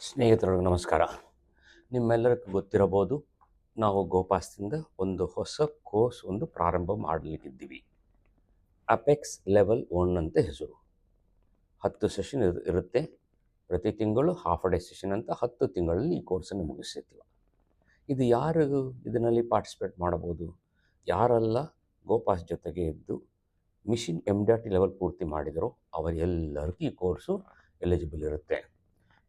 ಸ್ನೇಹಿತರಿಗೆ ನಮಸ್ಕಾರ. ನಿಮ್ಮೆಲ್ಲರಿಗೂ ಗೊತ್ತಿರಬಹುದು, ನಾವು ಗೋಪಾಸ್ತಿಂದ ಒಂದು ಹೊಸ ಕೋರ್ಸ್ ಪ್ರಾರಂಭ ಮಾಡಲಿಕ್ಕಿದ್ದೀವಿ. ಅಪೆಕ್ಸ್ ಲೆವೆಲ್ 1 ಅಂತ ಹೆಸರು. 10 ಸೆಷನ್ ಇರುತ್ತೆ. ಪ್ರತಿ ತಿಂಗಳು ಹಾಫ್ ಡೇ ಸೆಷನ್ ಅಂತ 10 ತಿಂಗಳಲ್ಲಿ ಈ ಕೋರ್ಸನ್ನು ಮುಗಿಸ್ತೀವಿ. ಇದು ಯಾರು ಇದರಲ್ಲಿ ಪಾರ್ಟಿಸಿಪೇಟ್ ಮಾಡಬಹುದು? ಯಾರೆಲ್ಲ ಗೋಪಾಸ್ ಜೊತೆಗೆ ಇದ್ದು ಮಿಷನ್ MDRT ಲೆವೆಲ್ ಪೂರ್ತಿ ಮಾಡಿದರೋ ಅವರೆಲ್ಲರಿಗೂ ಈ ಕೋರ್ಸು ಎಲಿಜಿಬಲ್ ಇರುತ್ತೆ.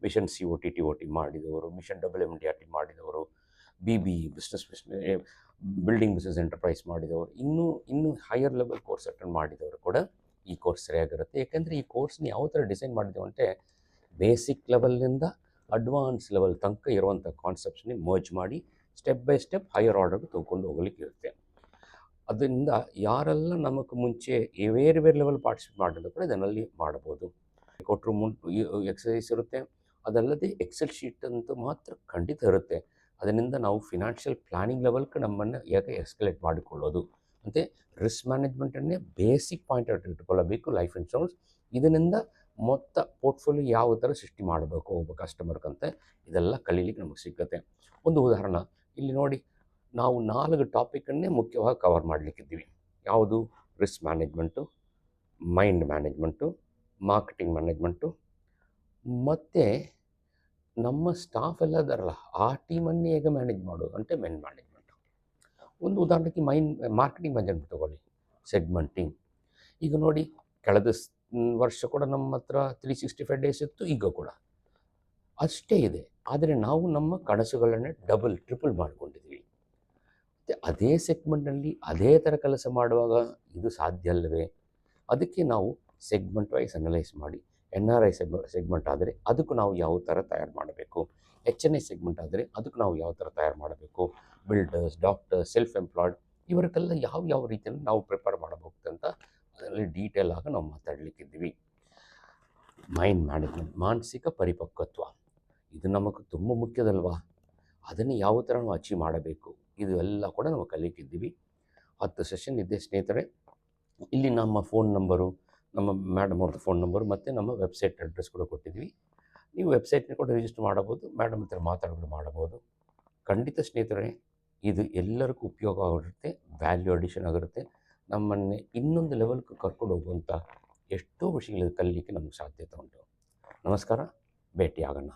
ಮಿಷನ್ COT TOT ಮಾಡಿದವರು, ಮಿಷನ್ MDRT ಮಾಡಿದವರು, BBE business building business enterprise ಮಾಡಿದವರು, ಇನ್ನೂ ಹೈಯರ್ ಲೆವೆಲ್ ಕೋರ್ಸ್ ಅಟೆಂಡ್ ಮಾಡಿದವರು ಕೂಡ ಈ ಕೋರ್ಸ್ ಸರಿಯಾಗಿರುತ್ತೆ. ಯಾಕೆಂದರೆ ಈ ಕೋರ್ಸ್ನ ಯಾವ ಥರ ಡಿಸೈನ್ ಮಾಡಿದೆವು ಅಂದರೆ, ಬೇಸಿಕ್ ಲೆವೆಲ್ನಿಂದ ಅಡ್ವಾನ್ಸ್ ಲೆವೆಲ್ ತನಕ ಇರುವಂಥ ಕಾನ್ಸೆಪ್ಟ್ಸ್ని ಮರ್ಜ್ ಮಾಡಿ ಸ್ಟೆಪ್ ಬೈ ಸ್ಟೆಪ್ ಹೈಯರ್ ಆರ್ಡರ್ಗೆ ತೊಗೊಂಡು ಹೋಗ್ಲಿಕ್ಕೆ ಇರುತ್ತೆ. ಅದರಿಂದ ಯಾರೆಲ್ಲ ನಮಗೆ ಮುಂಚೆ ಬೇರೆ ಬೇರೆ ಲೆವೆಲ್ ಪಾರ್ಟಿಸಿಪೇಟ್ ಮಾಡಿದ್ರು ಕೂಡ ಇದರಲ್ಲಿ ಮಾಡ್ಬೋದು. ಕೊಟ್ಟರು ಎಕ್ಸಸೈಸ್ ಇರುತ್ತೆ. ಅದಲ್ಲದೆ ಎಕ್ಸೆಲ್ ಶೀಟ್ ಅಂತೂ ಮಾತ್ರ ಖಂಡಿತ ಇರುತ್ತೆ. ಅದರಿಂದ ನಾವು ಫಿನಾನ್ಷಿಯಲ್ ಪ್ಲಾನಿಂಗ್ ಲೆವೆಲ್ಗೆ ನಮ್ಮನ್ನು ಹೇಗೆ ಎಸ್ಕಲೇಟ್ ಮಾಡಿಕೊಳ್ಳೋದು, ಮತ್ತು ರಿಸ್ಕ್ ಮ್ಯಾನೇಜ್ಮೆಂಟನ್ನೇ ಬೇಸಿಕ್ ಪಾಯಿಂಟ್ ಇಟ್ಕೊಳ್ಳಬೇಕು. ಲೈಫ್ ಇನ್ಶೂರೆನ್ಸ್ ಇದರಿಂದ ಮೊತ್ತ ಪೋರ್ಟ್ಫೋಲಿಯೋ ಯಾವ ಥರ ಸೃಷ್ಟಿ ಮಾಡಬೇಕು ಒಬ್ಬ ಕಸ್ಟಮರ್ಗಂತೆ ಇದೆಲ್ಲ ಕಲೀಲಿಕ್ಕೆ ನಮಗೆ ಸಿಗುತ್ತೆ. ಒಂದು ಉದಾಹರಣೆ ಇಲ್ಲಿ ನೋಡಿ, ನಾವು 4 ಟಾಪಿಕನ್ನೇ ಮುಖ್ಯವಾಗಿ ಕವರ್ ಮಾಡಲಿಕ್ಕಿದ್ದೀವಿ. ಯಾವುದು? Risk management, mind management, marketing management, ಮತ್ತು ನಮ್ಮ ಸ್ಟಾಫ್ ಎಲ್ಲ ಇದ್ದಾರಲ್ಲ ಆ ಟೀಮನ್ನೇ ಹೇಗೆ ಮ್ಯಾನೇಜ್ ಮಾಡೋದು అంటే ಮೈಂಡ್ ಮ್ಯಾನೇಜ್ಮೆಂಟು. ಒಂದು ಉದಾಹರಣೆಗೆ ಮಾರ್ಕೆಟಿಂಗ್ ಮ್ಯಾನೇಜ್ಮೆಂಟ್ ತೊಗೊಳ್ಳಿ, ಸೆಗ್ಮೆಂಟಿಂಗ್. ಈಗ ನೋಡಿ, ಕಳೆದ ವರ್ಷ ಕೂಡ ನಮ್ಮ ಹತ್ರ 365 ಡೇಸ್ ಇತ್ತು, ಈಗ ಕೂಡ ಅಷ್ಟೇ ಇದೆ. ಆದರೆ ನಾವು ನಮ್ಮ ಕನಸುಗಳನ್ನೇ ಡಬಲ್ ಟ್ರಿಪಲ್ ಮಾಡ್ಕೊಂಡಿದ್ದೀವಿ. ಮತ್ತು ಅದೇ ಸೆಗ್ಮೆಂಟ್ನಲ್ಲಿ ಅದೇ ಥರ ಕೆಲಸ ಮಾಡುವಾಗ ಇದು ಸಾಧ್ಯ ಅಲ್ಲವೇ? ಅದಕ್ಕೆ ನಾವು ಸೆಗ್ಮೆಂಟ್ ವೈಸ್ ಅನಲೈಸ್ ಮಾಡಿ, NRI ಸೆಗ್ಮೆಂಟ್ ಆದರೆ ಅದಕ್ಕೂ ನಾವು ಯಾವ ಥರ ತಯಾರು ಮಾಡಬೇಕು, HNI ಸೆಗ್ಮೆಂಟ್ ಆದರೆ ಅದಕ್ಕೆ ನಾವು ಯಾವ ಥರ ತಯಾರು ಮಾಡಬೇಕು, ಬಿಲ್ಡರ್ಸ್, ಡಾಕ್ಟರ್ಸ್, ಸೆಲ್ಫ್ ಎಂಪ್ಲಾಯ್ಡ್ ಇವರಿಗೆಲ್ಲ ಯಾವ ರೀತಿಯಲ್ಲಿ ನಾವು ಪ್ರಿಪೇರ್ ಮಾಡಬಹುದು ಅಂತ ಅದರಲ್ಲಿ ಡೀಟೇಲ್ ಆಗಿ ನಾವು ಮಾತಾಡಲಿಕ್ಕಿದ್ದೀವಿ. ಮೈಂಡ್ ಮ್ಯಾನೇಜ್ಮೆಂಟ್, ಮಾನಸಿಕ ಪರಿಪಕ್ವತ್ವ, ಇದು ನಮಗೆ ತುಂಬ ಮುಖ್ಯದಲ್ವಾ? ಅದನ್ನು ಯಾವ ಥರ ನಾವು ಅಚೀವ್ ಮಾಡಬೇಕು, ಇದು ಎಲ್ಲ ಕೂಡ ನಾವು ಕಲಿಯಕ್ಕಿದ್ದೀವಿ. 10 ಸೆಷನ್ ಇದೆ ಸ್ನೇಹಿತರೆ. ಇಲ್ಲಿ ನಮ್ಮ ಫೋನ್ ನಂಬರು, ನಮ್ಮ ಮೇಡಮ್ ಅವ್ರದ್ದು ಫೋನ್ ನಂಬರು ಮತ್ತು ನಮ್ಮ ವೆಬ್ಸೈಟ್ ಅಡ್ರೆಸ್ ಕೂಡ ಕೊಟ್ಟಿದ್ವಿ. ನೀವು ವೆಬ್ಸೈಟ್ನ ಕೂಡ ರಿಜಿಸ್ಟರ್ ಮಾಡಬಹುದು, ಮೇಡಮ್ ಹತ್ರ ಮಾತಾಡೋದು ಮಾಡಬಹುದು. ಖಂಡಿತ ಸ್ನೇಹಿತರೆ, ಇದು ಎಲ್ಲರಿಗೂ ಉಪಯೋಗ ಆಗಿರುತ್ತೆ, ವ್ಯಾಲ್ಯೂ ಅಡಿಷನ್ ಆಗಿರುತ್ತೆ. ನಮ್ಮನ್ನೇ ಇನ್ನೊಂದು ಲೆವೆಲ್ಗೆ ಕರ್ಕೊಂಡು ಹೋಗುವಂಥ ಎಷ್ಟೋ ವಿಷಯಗಳು ಕಲೀಲಿಕ್ಕೆ ನಮಗೆ ಸಾಧ್ಯತೆ ಉಂಟು. ನಮಸ್ಕಾರ, ಭೇಟಿಯಾಗೋಣ.